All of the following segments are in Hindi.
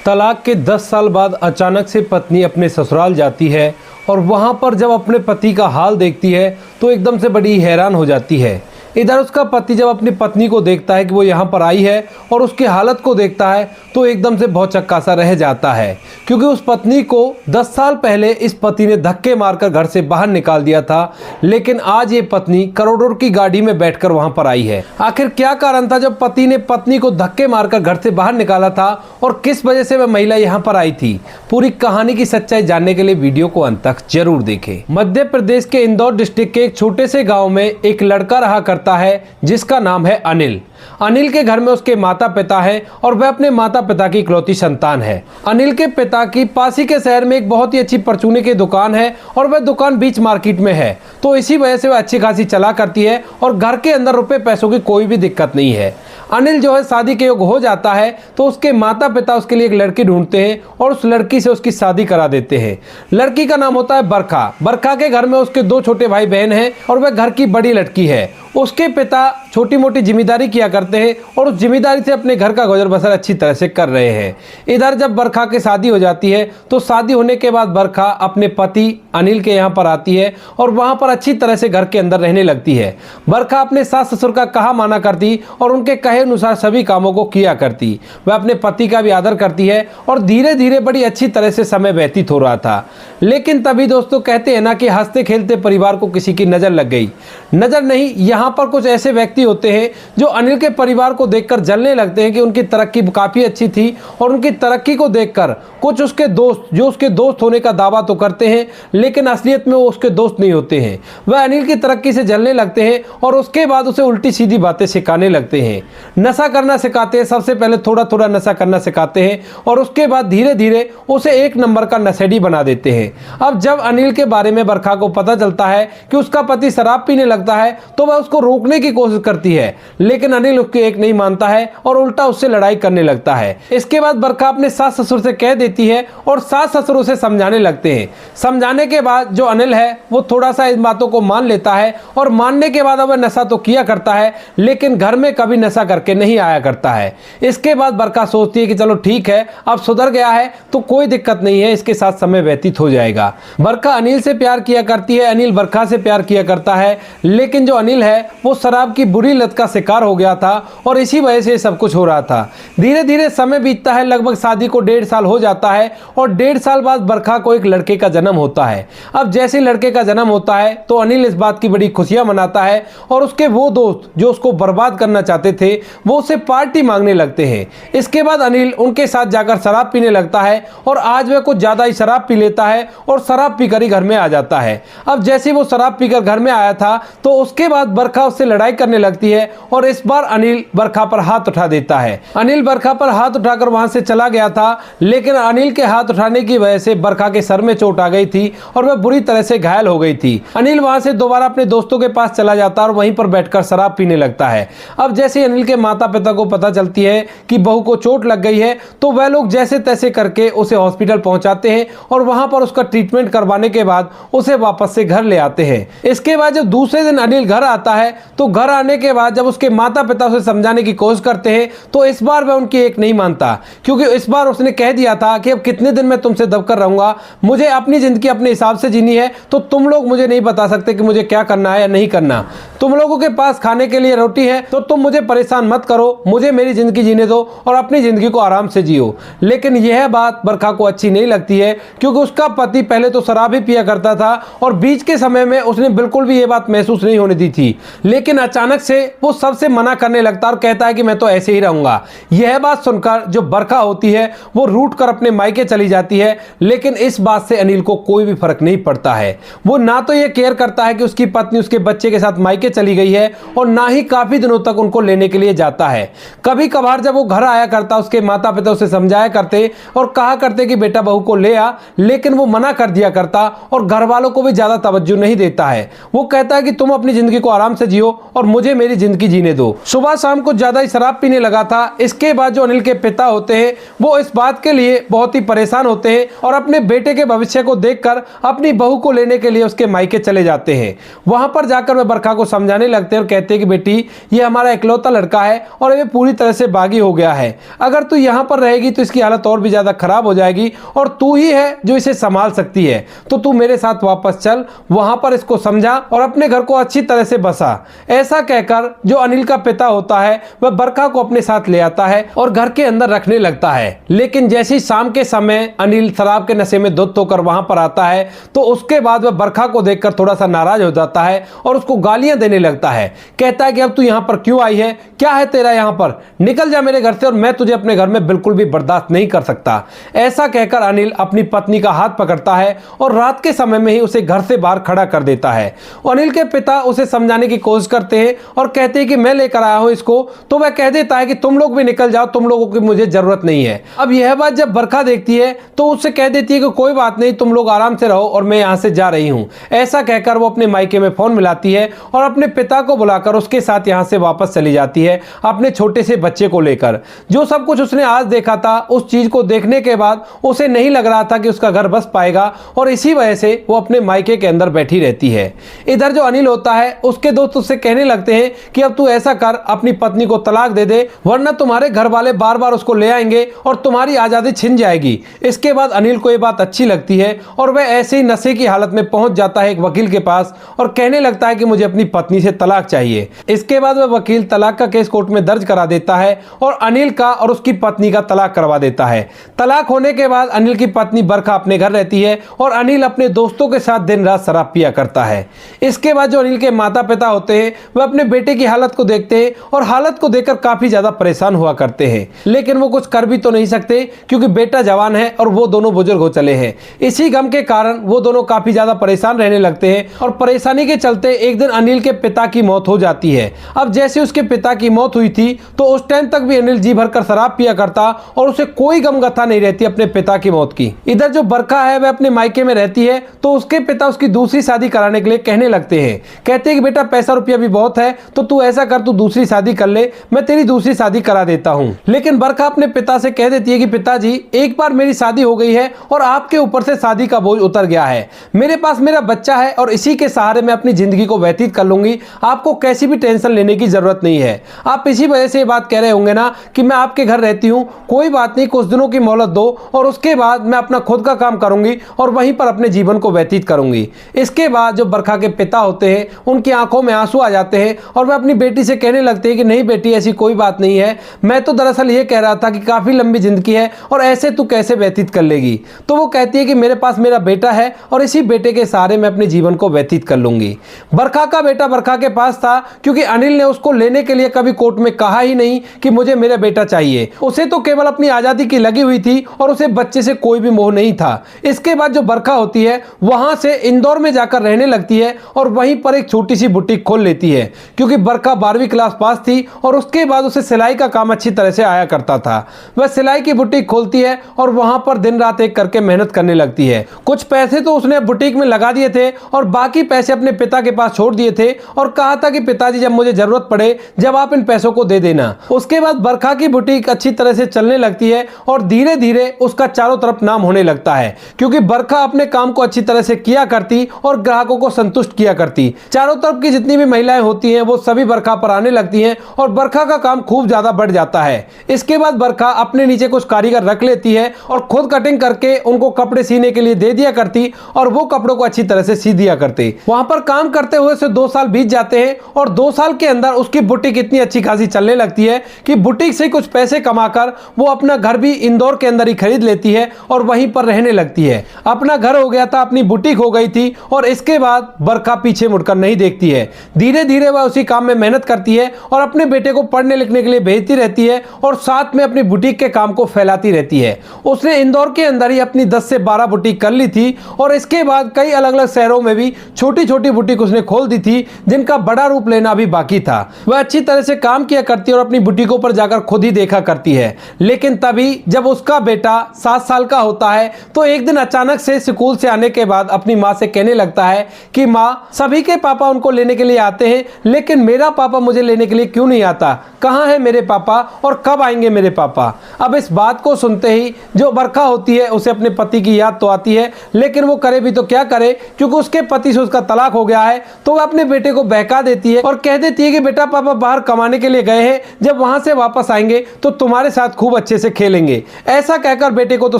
तलाक के 10 साल बाद अचानक से पत्नी अपने ससुराल जाती है और वहाँ पर जब अपने पति का हाल देखती है तो एकदम से बड़ी हैरान हो जाती है। इधर उसका पति जब अपनी पत्नी को देखता है कि वो यहाँ पर आई है और उसकी हालत को देखता है तो एकदम से भौचक्का सा रह जाता है, क्योंकि उस पत्नी को 10 साल पहले इस पति ने धक्के मारकर घर से बाहर निकाल दिया था, लेकिन आज ये पत्नी करोड़ों की गाड़ी में बैठकर वहाँ पर आई है। आखिर क्या कारण था जब पति ने पत्नी को धक्के मारकर घर से बाहर निकाला था और किस वजह से वह महिला यहाँ पर आई थी? पूरी कहानी की सच्चाई जानने के लिए वीडियो को अंत तक जरूर देखें। मध्य प्रदेश के इंदौर डिस्ट्रिक्ट के एक छोटे से गाँव में एक लड़का रहा करता है जिसका नाम है अनिल। अनिल के घर में उसके माता पिता हैं और वह अपने माता पिता की इकलौती संतान है। अनिल के पिता की पास ही के शहर में एक बहुत ही अच्छी परचूने की दुकान है और वह दुकान बीच मार्केट में है, तो इसी वजह से वह अच्छी खासी चला करती है और घर के अंदर रुपए पैसों की कोई भी दिक्कत नहीं है। अनिल जो है शादी के योग्य हो जाता है तो उसके माता पिता उसके लिए एक लड़की ढूंढते हैं और उस लड़की से उसकी शादी करा देते हैं। लड़की का नाम होता है बरखा। बरखा के घर में उसके 2 छोटे भाई बहन हैं और वह घर की बड़ी लड़की है। उसके पिता छोटी मोटी जिम्मेदारी किया करते हैं और उस जिम्मेदारी से अपने घर का गुजर बसर अच्छी तरह से कर रहे हैं। इधर जब बरखा की शादी हो जाती है तो शादी होने के बाद बरखा अपने पति अनिल के यहाँ पर आती है और वहाँ पर अच्छी तरह से घर के अंदर रहने लगती है। बरखा अपने सास ससुर का कहा माना करती और उनके कहे अनुसार सभी कामों को किया करती। वह अपने पति का भी आदर करती है और धीरे धीरे बड़ी अच्छी तरह से समय व्यतीत हो रहा था। लेकिन तभी दोस्तों कहते हैं ना कि हंसते खेलते परिवार को किसी की नज़र लग गई। नज़र नहीं, यहाँ पर कुछ ऐसे व्यक्ति होते हैं जो अनिल के परिवार को देखकर जलने लगते हैं कि उनकी तरक्की काफ़ी अच्छी थी और उनकी तरक्की को देखकर कुछ उसके दोस्त जो उसके दोस्त होने का दावा तो करते हैं लेकिन असलियत में वो उसके दोस्त नहीं होते हैं, वह अनिल की तरक्की से जलने लगते हैं और उसके बाद उसे उल्टी सीधी बातें सिखाने लगते हैं। नशा करना सिखाते हैं, सबसे पहले थोड़ा थोड़ा नशा करना सिखाते हैं और उसके बाद धीरे धीरे उसे 1 नंबर का नशेड़ी बना देते हैं। अब जब अनिल के बारे में बरखा को पता चलता है कि उसका पति शराब पीने लगता है तो वह उसको रोकने की कोशिश करती है, लेकिन अनिल उसकी एक नहीं मानता है और उल्टा उससे लड़ाई करने लगता है। इसके बाद बरखा अपने सास ससुर से कह देती है और सास ससुर उसे समझाने लगते हैं। समझाने के बाद जो अनिल है वो थोड़ा सा इन बातों को मान लेता है और मानने के बाद वह नशा तो किया करता है लेकिन घर में कभी नशा करके नहीं आया करता है। इसके बाद बरखा सोचती है कि चलो ठीक है, अब सुधर गया है तो कोई दिक्कत नहीं है, इसके साथ समय व्यतीत हो जाएगा। बरखा अनिल से प्यार किया करती है, अनिल बरखा से प्यार किया करता है, लेकिन जो अनिल है वो शराब की बुरी लत का शिकार हो गया था और इसी वजह से सब कुछ हो रहा था। धीरे धीरे समय बीतता है, लगभग शादी को 1.5 साल हो जाता है और 1.5 साल बाद बरखा को एक लड़के का जन्म होता है। अब जैसे लड़के का जन्म होता है तो अनिल इस बात की बड़ी खुशियां मनाता है और उसके वो दोस्त जो उसको बर्बाद करना चाहते थे वो उससे पार्टी मांगने लगते हैं। इसके बाद अनिल उनके साथ जाकर शराब पीने लगता है और आज वह कुछ ज्यादा ही शराब पी लेता है और शराब पीकर ही घर में आ जाता है। अब जैसे वो शराब पीकर घर में आया था तो उसके बाद बरखा उससे लड़ाई करने लगती है और इस बार अनिल बरखा पर हाथ उठा देता है। अनिल बरखा पर हाथ उठाकर वहां से चला गया था, लेकिन अनिल के हाथ उठाने की वजह से बरखा के सर में चोट आ गई थी और वह बुरी तरह से घायल हो गई थी। अनिल वहां से दोबारा अपने दोस्तों के पास चला जाता है और वहीं पर बैठकर शराब पीने लगता है। अब जैसे अनिल के माता पिता को पता चलती है कि बहू को चोट लग गई है तो वह लोग जैसे तैसे करके उसे हॉस्पिटल पहुंचाते हैं और वहां पर उसका ट्रीटमेंट करवाने के बाद उसे वापस से घर ले आते हैं। इसके बाद जब दूसरे दिन अनिल घर आता है तो घर आने के बाद जब उसके माता पिता उसे समझाने की कोशिश करते हैं तो इस बार वह उनकी एक नहीं मानता, क्योंकि इस बार उसने कह दिया था कि अब कितने दिन मैं तुमसे दबकर रहूंगा, मुझे अपनी जिंदगी अपने हिसाब से जीनी है, तो तुम लोग मुझे नहीं बता सकते कि मुझे क्या करना है या नहीं करना। तुम लोगों के पास खाने के लिए रोटी है तो तुम मुझे परेशान मत करो, मुझे मेरी जिंदगी जीने दो और अपनी जिंदगी को आराम से जियो। लेकिन यह बात बरखा को अच्छी नहीं लगती है, क्योंकि उसका पति पहले तो शराब ही पिया करता था और बीच के समय में उसने बिल्कुल भी ये बात महसूस नहीं होने दी थी, लेकिन अचानक से वो सबसे मना करने लगता और कहता है कि मैं तो ऐसे ही रहूंगा। यह बात सुनकर जो बरखा होती है वो रूठ कर अपने मायके चली जाती है, लेकिन इस बात से अनिल को कोई भी फर्क नहीं पड़ता है। वो ना तो ये केयर करता है कि उसकी पत्नी उसके बच्चे के साथ मायके चली गई है और ना ही काफी दिनों तक उनको लेने के लिए जाता है। कभी कभार जब वो घर आया करता उसके माता पिता उसे समझाया करते और कहा करते कि बेटा बहू को ले आ, लेकिन वो मना कर दिया करता और घर वालों को भी ज्यादा तवज्जो नहीं देता है। वो कहता है कि तुम अपनी जिंदगी को आराम आराम से जियो और मुझे मेरी जिंदगी जीने दो। सुबह शाम को ज्यादा ही शराब पीने लगा था। इसके बाद जो अनिल के पिता होते हैं वो इस बात के लिए बहुत ही परेशान होते हैं और अपने बेटे के भविष्य को देखकर अपनी बहू को लेने के लिए उसके मायके चले जाते हैं। वहां पर जाकर वे बरखा को समझाने लगते हैं और कहते हैं कि बेटी, ये हमारा इकलौता लड़का है और ये पूरी तरह से बागी हो गया है। अगर तू यहाँ पर रहेगी तो इसकी हालत और भी ज्यादा खराब हो जाएगी और तू ही है जो इसे संभाल सकती है, तो तू मेरे साथ वापस चल, वहां पर इसको समझा और अपने घर को अच्छी तरह से बसा। ऐसा कहकर जो अनिल का पिता होता है वह बरखा को अपने साथ ले आता है और घर के अंदर रखने लगता है। लेकिन जैसे ही शाम के समय अनिल शराब के नशे में धुत होकर वहां पर आता है तो उसके बाद वह बरखा को देखकर थोड़ा सा नाराज हो जाता है और उसको गालियां देने लगता है। कहता है कि अब तू यहां पर क्यों आई है, क्या है तेरा यहां पर, निकल जा मेरे घर से और मैं तुझे अपने घर में बिल्कुल भी बर्दाश्त नहीं कर सकता। ऐसा कहकर अनिल अपनी पत्नी का हाथ पकड़ता है और रात के समय में ही उसे घर से बाहर खड़ा कर देता है। अनिल के पिता उसे समझाने की कोशिश करते हैं और कहते हैं कि मैं लेकर आया हूं इसको, तो वह कह देता है कि तुम लोग भी निकल जाओ, तुम लोगों की मुझे जरूरत नहीं है। अब यह बात जब बरखा देखती है तो उससे कह देती है कि कोई बात नहीं, तुम लोग आराम से रहो और मैं यहां से जा रही हूं। ऐसा कहकर वो अपने मायके में फोन मिलाती है और अपने पिता को बुलाकर उसके साथ यहां से वापस चली जाती है अपने छोटे से बच्चे को लेकर। जो सब कुछ उसने आज देखा था उस चीज को देखने के बाद उसे नहीं लग रहा था कि उसका घर बस पाएगा और इसी वजह से वो अपने मायके के अंदर बैठी रहती है। इधर जो अनिल होता है उसके दोस्त उससे कहने लगते हैं कि अब तू ऐसा कर, अपनी पत्नी को तलाक दे दे, वरना तुम्हारे घर वाले बार बार उसको ले आएंगे और तुम्हारी आजादी छिन जाएगी। इसके बाद अनिल को यह बात अच्छी लगती है और वह ऐसे ही नशे की हालत में पहुंच जाता है एक वकील के पास और कहने लगता है कि मुझे अपनी पत्नी से तलाक चाहिए। इसके बाद वह वकील तलाक का केस कोर्ट में दर्ज करा देता है और अनिल का और उसकी पत्नी का तलाक करवा देता है। तलाक होने के बाद अनिल की पत्नी बरखा अपने घर रहती है और अनिल अपने दोस्तों के साथ दिन रात शराब पिया करता है। इसके बाद जो अनिल के माता पिता होते हैं वह अपने बेटे की हालत को देखते हैं और हालत को देखकर काफी ज्यादा परेशान हुआ करते हैं, लेकिन वो कुछ कर भी तो नहीं सकते क्योंकि बेटा जवान है और वो दोनों बुजुर्ग हो चले हैं। इसी गम के कारण वो दोनों काफी ज्यादा परेशान रहने लगते हैं और परेशानी के चलते एक दिन अनिल के पिता की मौत हो जाती है। अब जैसे उसके पिता की मौत हुई थी तो उस टाइम तक भी अनिल जी भरकर शराब पिया करता और उसे कोई गमगथा नहीं रहती अपने पिता की मौत की। इधर जो बरखा है वह अपने मायके में रहती है तो उसके पिता उसकी दूसरी शादी कराने के लिए कहने लगते हैं। कहते हैं कि बेटा पैसा रुपया भी बहुत है तो तू ऐसा कर, तू दूसरी शादी कर ले, मैं तेरी दूसरी शादी करा देता हूं। लेकिन बरखा अपने पिता से कह देती है कि पिताजी, एक बार मेरी शादी हो गई है और आपके ऊपर से शादी का बोझ उतर गया है, मेरे पास मेरा बच्चा है और इसी के सहारे मैं अपनी जिंदगी को व्यतीत कर लूंगी, आपको कैसी भी टेंशन लेने की जरूरत नहीं है। आप इसी वजह से ये बात कह रहे होंगे ना कि मैं आपके घर रहती हूं, कोई बात नहीं, कुछ दिनों की मोहलत दो और उसके बाद मैं अपना खुद का काम करूंगी और वहीं पर अपने जीवन को व्यतीत करूंगी। इसके बाद जो बरखा के पिता होते हैं उनकी आंखों में आंसू आ जाते हैं और वह अपनी बेटी से कहने लगते हैं कि नहीं बेटी, ऐसी कोई बात नहीं है, मैं तो दरअसल ये कह रहा था कि काफी लंबी जिंदगी है और ऐसे तू कैसे व्यतीत कर लेगी। तो वो कहती है कि मेरे पास मेरा बेटा है और इसी बेटे के सहारे मैं अपने जीवन को व्यतीत कर लूंगी। बरखा का बेटा बरखा के पास था क्योंकि अनिल ने उसको लेने के लिए कभी कोर्ट में कहा ही नहीं कि मुझे मेरा बेटा चाहिए। उसे तो केवल अपनी आजादी की लगी हुई थी और उसे बच्चे से कोई भी मोह नहीं था। इसके बाद जो बरखा होती है वहां से इंदौर में जाकर रहने लगती है और वहीं पर एक छोटी सी बुटीक खोल लेती है क्योंकि बरखा 12वीं क्लास पास थी और उसके बाद उसे सिलाई का काम अच्छी तरह से आया करता था। वह सिलाई की बुटीक खोलती है और वहां पर दिन रात एक करके मेहनत करने लगती है। कुछ पैसे तो उसने बुटीक में लगा दिए थे और बाकी पैसे अपने पिता के पास छोड़ दिए थे और कहा था कि पिताजी जब मुझे जरूरत पड़े जब आप इन पैसों को दे देना। उसके बाद बरखा की बुटीक अच्छी तरह से चलने लगती है और धीरे धीरे उसका चारों तरफ नाम होने लगता है क्योंकि बरखा अपने काम को अच्छी तरह से किया करती और ग्राहकों को संतुष्ट किया करती। चारों तरफ की जितनी भी महिलाएं होती हैं वो सभी बरखा पर आने लगती हैं और बरखा का काम खूब ज्यादा बढ़ जाता है। इसके बाद बरखा अपने नीचे कुछ कारीगर रख लेती है और खुद कटिंग करके उनको कपड़े सीने के लिए दे दिया करती और वो कपड़ों को अच्छी तरह से सी दिया करते। वहां पर काम करते हुए से 2 साल बीत जाते हैं और 2 साल के अंदर उसकी बुटीक इतनी अच्छी खासी चलने लगती है कि बुटीक से कुछ पैसे कमाकर वो अपना घर भी इंदौर के अंदर ही खरीद लेती है और वहीं पर रहने लगती है। अपना घर हो गया था, अपनी बुटीक हो गई थी और इसके बाद बरखा पीछे मुड़कर नहीं देखती है। धीरे धीरे वह उसी काम में मेहनत करती है और अपने बेटे को पढ़ने लिखने के लिए भेजती रहती है और साथ में अपनी बुटीक के काम को फैलाती रहती है। उसने इंदौर के अंदर ही अपनी 10 से 12 बुटीक कर ली थी और इसके बाद कई अलग अलग शहरों में भी छोटी छोटी बुटीक उसने खोल दी थी जिनका बड़ा रूप लेना भी बाकी था। वह अच्छी तरह से काम किया करती है और अपनी बुटीकों पर जाकर खुद ही देखा करती है। लेकिन तभी जब उसका बेटा 7 साल का होता है तो एक दिन अचानक से स्कूल से आने के बाद अपनी माँ से कहने लगता है कि माँ, सभी के पापा उनको लेने के के लिए आते हैं, लेकिन मेरा पापा मुझे लेने के लिए क्यों नहीं आता? कहाँ है मेरे पापा और कब आएंगे मेरे पापा? अब इस बात को सुनते ही जो बरखा होती है उसे अपने पति की याद तो आती है, लेकिन वो करे भी तो क्या करे, क्योंकि उसके पति से उसका तलाक हो गया है। तो वह अपने बेटे को बहका देती है और कह देती है कि बेटा पापा बाहर कमाने के लिए गए हैं, जब वहां से वापस आएंगे तो तुम्हारे साथ खूब अच्छे से खेलेंगे। ऐसा कहकर बेटे को तो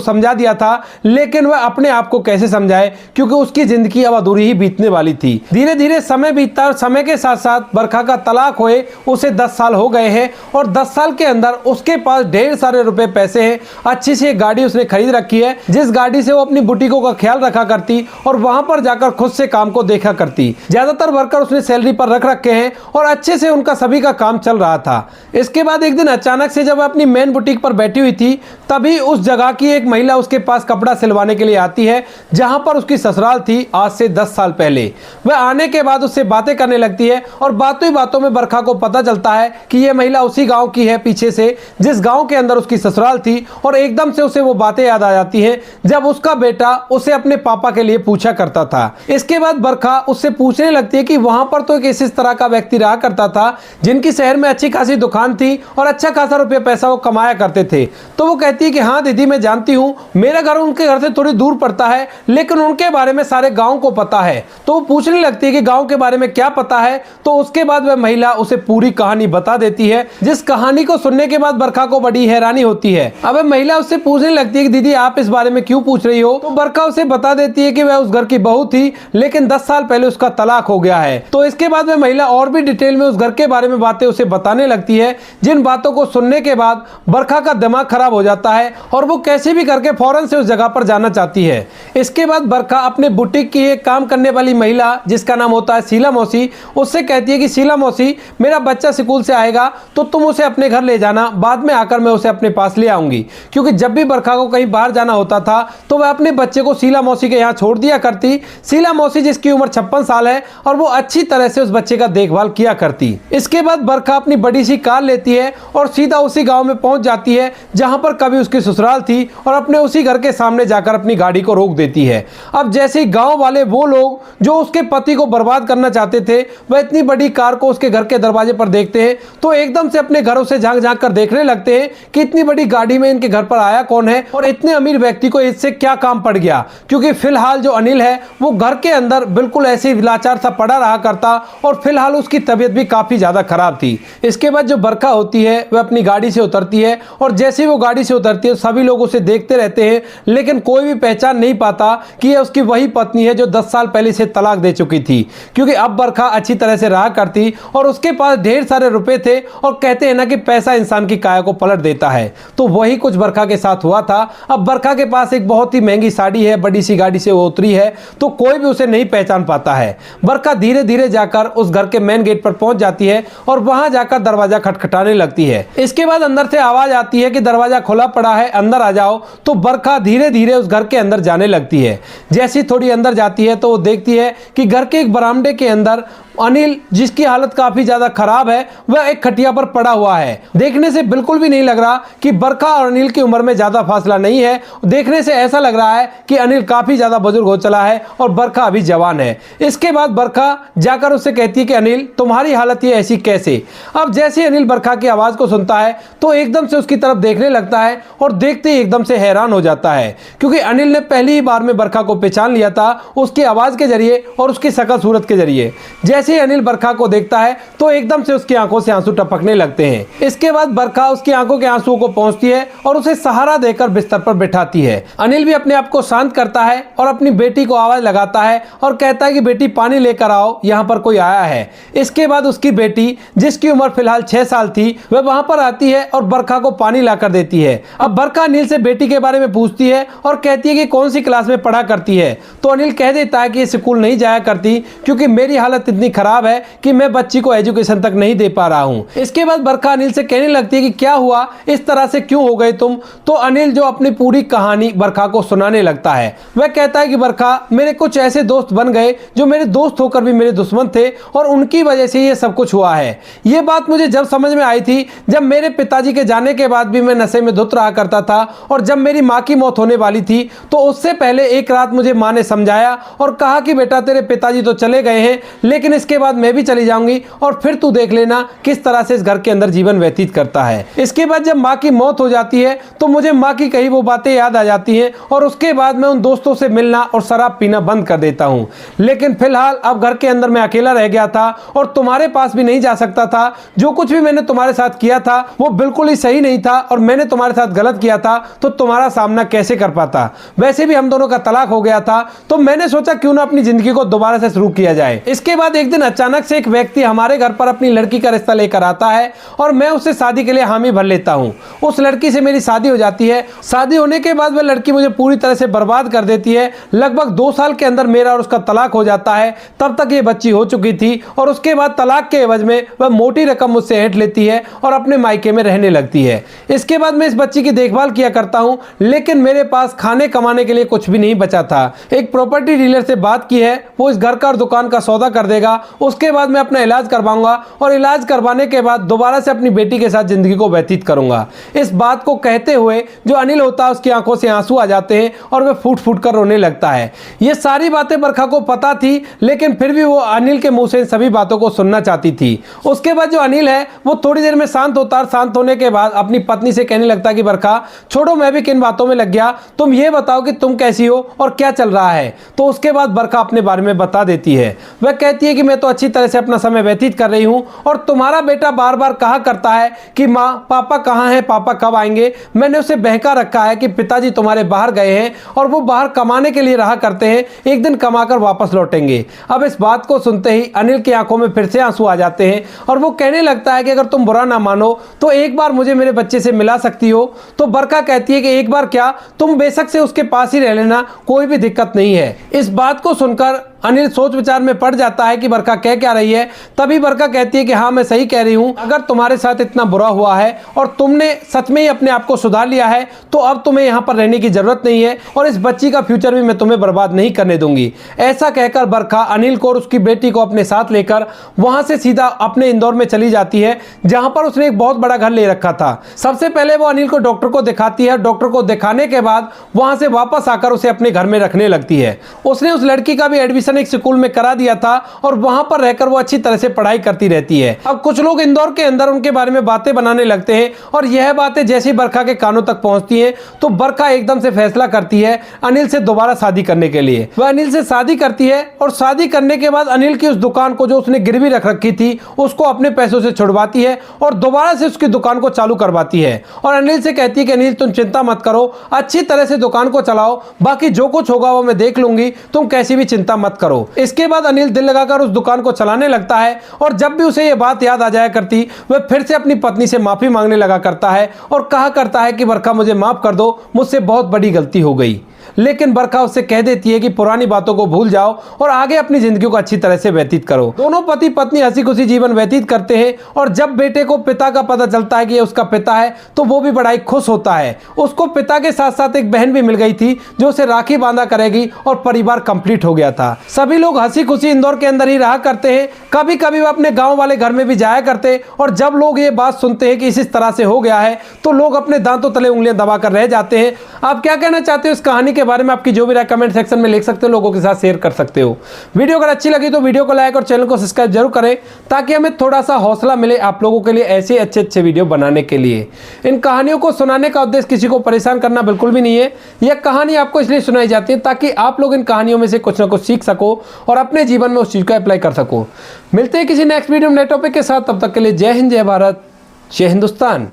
समझा दिया था, लेकिन वह अपने आप को कैसे समझाए, क्योंकि उसकी जिंदगी अब अधूरी ही बीतने वाली थी। धीरे धीरे समय बीतता और समय के साथ साथ बरखा का तलाक हुए उसे 10 साल हो गए हैं और 10 साल के अंदर उसके पास ढेर सारे रुपए पैसे हैं। अच्छी सी एक गाड़ी उसने खरीद रखी है, जिस गाड़ी से वो अपनी बुटीकों का ख्याल रखा करती और वहां पर जाकर खुद से काम को देखा करती। ज्यादातर वर्कर उसने सैलरी पर रख रखे हैं और अच्छे से उनका सभी का काम चल रहा था। इसके बाद एक दिन अचानक से जब अपनी मेन बुटीक पर बैठी हुई थी, तभी उस जगह की एक महिला उसके पास कपड़ा सिलवाने के लिए आती है, जहां पर उसकी ससुराल थी आज से 10 साल पहले। वह आने के बाद उससे बातें करने लगती है और बातों ही बातों में बरखा को पता चलता है कि यह महिला उसी गांव की है पीछे से, जिस गांव के अंदर उसकी ससुराल थी। और एकदम से उसे वो बातें याद आ जाती हैं जब उसका बेटा उसे अपने पापा के लिए पूछा करता था। इसके बाद बरखा उससे पूछने लगती है कि वहां पर तो एक इस तरह का व्यक्ति रहा करता था जिनकी शहर में अच्छी खासी दुकान थी और अच्छा खासा रुपया पैसा वो कमाया करते थे। तो वो कहती है कि हाँ दीदी मैं जानती हूँ, मेरा घर उनके घर से थोड़ी दूर पड़ता है, लेकिन उनके बारे में सारे गांव को पता है। तो वो पूछने लगती है कि गांव के बारे में क्या पता है। तो उसके बाद वह महिला उसे पूरी कहानी बता देती है, जिस कहानी को सुनने के बाद बरखा को बड़ी हैरानी होती है। अब महिला उससे पूछने लगती है कि दीदी आप इस बारे में क्यों पूछ रही हो? तो बरखा उसे बता देती है कि वह उस घर की बहू थी, लेकिन 10 साल पहले उसका तलाक हो गया है। तो इसके बाद वह महिला और भी डिटेल में उस घर के बारे में बातें उसे बताने लगती है, जिन बातों को सुनने के बाद बरखा का दिमाग खराब हो जाता है और वो कैसे भी करके फौरन से उस जगह पर जाना चाहती है। इसके बाद बरखा अपने बुटीक की एक काम करने वाली महिला, जिसका नाम होता है शीला मौसी, उससे कहती है कि शीला मौसी मेरा बच्चा स्कूल से आएगा तो तुम उसे अपने घर ले जाना, बाद में आकर मैं उसे अपने पास ले आऊंगी। क्योंकि जब भी बरखा को कहीं बाहर जाना होता था तो वह अपने बच्चे को शीला मौसी के यहाँ छोड़ दिया करती। शीला मौसी जिसकी उम्र 56 साल है और वो अच्छी तरह से उस बच्चे का देखभाल किया करती। इसके बाद बरखा अपनी बड़ी सी कार लेती है और सीधा उसी गांव में पहुंच जाती है जहां पर कभी उसकी ससुराल थी और अपने उसी घर के सामने जाकर अपनी गाड़ी को रोक देती है। अब जैसे ही गांव वाले वो लोग जो उसके पति को बर्बाद करना चाहते थे वह इतनी बड़ी कार को उसके घर के दरवाजे पर देखते हैं तो एकदम से अपने घरों से झांक झांक कर देखने लगते हैं कि इतनी बड़ी गाड़ी में इनके घर पर आया कौन है और इतने अमीर व्यक्ति को इससे क्या काम पड़ गया। क्योंकि फिलहाल जो अनिल है वो घर के अंदर बिल्कुल ऐसे ही लाचार सा पड़ा रहा करता और फिलहाल उसकी तबीयत भी काफी ज्यादा खराब थी। इसके बाद जो बरखा होती है वह अपनी गाड़ी से उतरती है और जैसे ही वो गाड़ी से उतरती है सभी लोग उसे देखते रहते हैं, लेकिन कोई भी पहचान नहीं पाता कि यह उसकी वही पत्नी है जो 10 साल पहले से तलाक दे चुकी थी। क्योंकि अब बरखा अच्छी तरह से रहा करती और उसके पास ढेर सारे रुपए थे और कहते हैं ना कि पैसा इंसान की काया को पलट देता है, तो वही कुछ बरखा के साथ हुआ था। अब बरखा के पास एक बहुत ही महंगी साड़ी है, बड़ी सी गाड़ी से वो उतरी है तो कोई भी उसे नहीं पहचान पाता है। बरखा धीरे धीरे जाकर उस घर के मेन गेट पर पहुंच जाती है और वहां जाकर दरवाजा खटखटाने लगती है। इसके बाद अंदर से आवाज आती है कि दरवाजा खुला पड़ा है, अंदर आ जाओ। तो बरखा धीरे धीरे उस घर के अंदर जाने लगती है। जैसी थोड़ी अंदर जाती है तो वो देखती है कि घर के एक बरामदे के अंदर अनिल, जिसकी हालत काफी ज्यादा खराब है, वह एक खटिया पर पड़ा हुआ है। देखने से बिल्कुल भी नहीं लग रहा कि बरखा और अनिल की उम्र में ज्यादा फासला नहीं है। देखने से ऐसा लग रहा है कि अनिल काफी ज्यादा बुजुर्ग हो चला है और बरखा अभी जवान है। इसके बाद बरखा जाकर उससे कहती है कि अनिल तुम्हारी हालत ये ऐसी कैसे? अब जैसे अनिल बरखा की आवाज को सुनता है तो एकदम से उसकी तरफ देखने लगता है और देखते ही एकदम से हैरान हो जाता है, क्योंकि अनिल ने पहली ही बार में बरखा को पहचान लिया था उसकी आवाज के जरिए और उसकी शकल सूरत के जरिए। जैसे ही अनिल बरखा को देखता है तो एकदम से उसकी आंखों से आंसू टपकने लगते हैं। इसके बाद बरखा उसकी आंखों के आंसुओं को पहुंचती है और उसे सहारा देकर बिस्तर पर बिठाती है। अनिल भी अपने आप को शांत करता है और अपनी बेटी को आवाज लगाता है और कहता है कि बेटी पानी लेकर आओ, यहाँ पर कोई आया है। इसके बाद उसकी बेटी, जिसकी उम्र फिलहाल 6 साल थी, वह वहां पर आती है और बरखा को पानी लाकर देती है। अब बरखा अनिल से बेटी के बारे में पूछती है और कहती है कि कौन सी क्लास में पढ़ा करती है। तो अनिल कह देता है कि ये स्कूल नहीं जाया करती क्योंकि मेरी हालत इतनी खराब है कि मैं बच्ची को एजुकेशन तक नहीं दे पा रहा हूं। इसके बाद बरखा अनिल से कहने लगती है कि क्या हुआ, इस तरह से क्यों हो गए तुम? तो अनिल जो अपनी पूरी कहानी बरखा को सुनाने लगता है। वह कहता है कि बरखा, मेरे कुछ ऐसे दोस्त बन गए जो मेरे दोस्त होकर भी मेरे दुश्मन थे और उनकी वजह से ये सब कुछ हुआ है। ये बात मुझे जब समझ में आई थी जब मेरे पिताजी के जाने के बाद भी मैं नशे में धुत रहा करता था और जब मेरी माँ की मौत होने वाली थी तो उससे पहले एक रात मुझे माँ ने समझाया और कहा कि बेटा तेरे पिताजी तो चले गए हैं लेकिन लेकिन इसके बाद मैं भी चली जाऊंगी और फिर तू देख लेना किस तरह से इस घर के अंदर जीवन व्यतीत करता है। इसके बाद जब माँ की मौत हो जाती है तो मुझे माँ की कही वो बातें याद आ जाती हैं और उसके बाद मैं उन दोस्तों से मिलना और शराब पीना बंद कर देता हूँ। लेकिन फिलहाल अब घर के अंदर मैं अकेला रह गया था और तुम्हारे पास भी नहीं जा सकता था। जो कुछ भी मैंने तुम्हारे साथ किया था वो बिल्कुल ही सही नहीं था और मैंने तुम्हारे साथ गलत किया था, तो तुम्हारा सामना कैसे कर पाता। वैसे भी हम दोनों का तलाक हो गया था, तो मैंने सोचा क्यों ना अपनी जिंदगी को दोबारा से शुरू किया जाए। इसके बाद एक दिन अचानक से एक व्यक्ति हमारे घर पर अपनी लड़की का रिश्ता लेकर आता है और मैं उससे शादी के लिए हामी भर लेता हूं। उस लड़की से मेरी शादी हो जाती है। शादी होने के बाद वह लड़की मुझे पूरी तरह से बर्बाद कर देती है। लगभग 2 साल के अंदर मेरा और उसका तलाक हो जाता है। तब तक ये बच्ची हो चुकी थी और उसके बाद तलाक के एवज में वह मोटी रकम मुझसे ऐंठ लेती है और अपने मायके में रहने लगती है। इसके बाद मैं इस बच्ची की देखभाल किया करता हूं, लेकिन मेरे पास खाने कमाने के लिए कुछ भी नहीं बचा था। एक प्रॉपर्टी डीलर से बात की है, वो इस घर का और दुकान का सौदा कर देगा। उसके बाद मैं अपना इलाज करवाऊंगा और इलाज करवाने के बाद दोबारा से अपनी बेटी के साथ जिंदगी को व्यतीत करूंगा। इस बात को कहते हुए जो अनिल होता है उसकी आंखों से आंसू आ जाते हैं और वह फूट फूट कर रोने लगता है। ये सारी बातें बरखा को पता थी, लेकिन फिर भी वो अनिल के मुंह से इन सभी बातों को सुनना चाहती थी। उसके बाद जो अनिल है वो थोड़ी देर में शांत होता है। शांत होने के बाद अपनी पत्नी से कहने लगता है कि बरखा छोड़ो, मैं भी किन बातों में लग गया, तुम ये बताओ कि तुम कैसी हो और क्या चल रहा है। तो उसके बाद बरखा अपने बारे में बता देती है। वह कहती है कि मैं तो अच्छी तरह से अपना समय व्यतीत कर रही हूं और तुम्हारा बेटा बार बार कहा करता है कि माँ पापा कहाँ हैं, पापा कब आएंगे। मैंने उसे बहका रखा है कि पिताजी तुम्हारे बाहर गए हैं और वो बाहर कमाने के लिए रहा करते हैं, एक दिन कमाकर वापस लौटेंगे। अब इस बात को सुनते ही अनिल की आंखों में फिर से आंसू आ जाते हैं और वो कहने लगता है कि अगर तुम बुरा ना मानो तो एक बार मुझे मेरे बच्चे से मिला सकती हो। तो बरखा कहती है कि एक बार क्या, तुम बेशक से उसके पास ही रह लेना, कोई भी दिक्कत नहीं है। इस बात को सुनकर अनिल सोच विचार में पड़ जाता है कि बरखा कह क्या रही है। तभी बरखा कहती है कि हाँ मैं सही कह रही हूं, अगर तुम्हारे साथ इतना बुरा हुआ है और तुमने सच में ही अपने आप को सुधार लिया है तो अब तुम्हें यहाँ पर रहने की जरूरत नहीं है और इस बच्ची का फ्यूचर भी मैं तुम्हें बर्बाद नहीं करने दूंगी। ऐसा कहकर बरखा अनिल को और उसकी बेटी को अपने साथ लेकर वहां से सीधा अपने इंदौर में चली जाती है, जहां पर उसने एक बहुत बड़ा घर ले रखा था। सबसे पहले वो अनिल को डॉक्टर को दिखाती है। डॉक्टर को दिखाने के बाद वहां से वापस आकर उसे अपने घर में रखने लगती है। उसने उस लड़की का भी एडमिशन एक स्कूल में करा दिया था और वहां पर रहकर वो अच्छी तरह से पढ़ाई करती रहती है। अब कुछ लोग इंदौर के अंदर उनके बारे में बातें बनाने लगते हैं और यह बातें जैसे ही बरखा के कानों तक पहुंचती हैं तो बरखा एकदम से फैसला करती है अनिल से दोबारा शादी करने के लिए। वह अनिल से शादी करती है और शादी करने के बाद अनिल की उस दुकान को जो उसने गिरवी रख रखी थी उसको अपने पैसों से छुड़वाती है और दोबारा से उसकी दुकान को चालू करवाती है और अनिल से कहती है कि अनिल तुम चिंता मत करो, अच्छी तरह से दुकान को चलाओ, बाकी जो कुछ होगा वो मैं देख लूंगी, तुम कैसी भी चिंता मत करो। इसके बाद अनिल दिल लगाकर उस दुकान को चलाने लगता है और जब भी उसे यह बात याद आ जाया करती वह फिर से अपनी पत्नी से माफी मांगने लगा करता है और कहा करता है कि बरखा मुझे माफ कर दो, मुझसे बहुत बड़ी गलती हो गई। लेकिन बरखा उससे कह देती है कि पुरानी बातों को भूल जाओ और आगे अपनी जिंदगी को अच्छी तरह से व्यतीत करो। दोनों पति पत्नी हंसी खुशी जीवन व्यतीत करते हैं और जब बेटे को पिता का पता चलता है कि ये उसका पिता है तो वो भी बड़ा ही खुश होता है। उसको पिता के साथ साथ एक बहन भी मिल गई थी जो उसे राखी बांधा करेगी और परिवार कंप्लीट हो गया था। सभी लोग हंसी खुशी इंदौर के अंदर ही रहा करते हैं। कभी कभी वो अपने गाँव वाले घर में भी जाया करते और जब लोग ये बात सुनते हैं कि इस तरह से हो गया है तो लोग अपने दांतों तले उंगलियां दबाकर रह जाते हैं। आप क्या कहना चाहते हो इस कहानी के बारे में? आपकी जो भी राय कमेंट सेक्शन में लिख सकते हो, लोगों के साथ शेयर कर सकते हो। वीडियो अगर अच्छी लगी तो वीडियो को लाइक और चैनल को सब्सक्राइब जरूर करें ताकि हमें थोड़ा सा हौसला मिले आप लोगों के लिए ऐसे अच्छे वीडियो बनाने के लिए। इन कहानियों को सुनाने का उद्देश्य किसी को परेशान करना बिल्कुल भी नहीं है। यह कहानी आपको इसलिए सुनाई जाती है ताकि आप लोग इन कहानियों में से कुछ ना कुछ सीख सको और अपने जीवन में उस चीज को अप्लाई कर सको। मिलते हैं किसी नेक्स्ट वीडियो में नए टॉपिक के साथ, तब तक के लिए जय हिंद, जय भारत, जय हिंदुस्तान।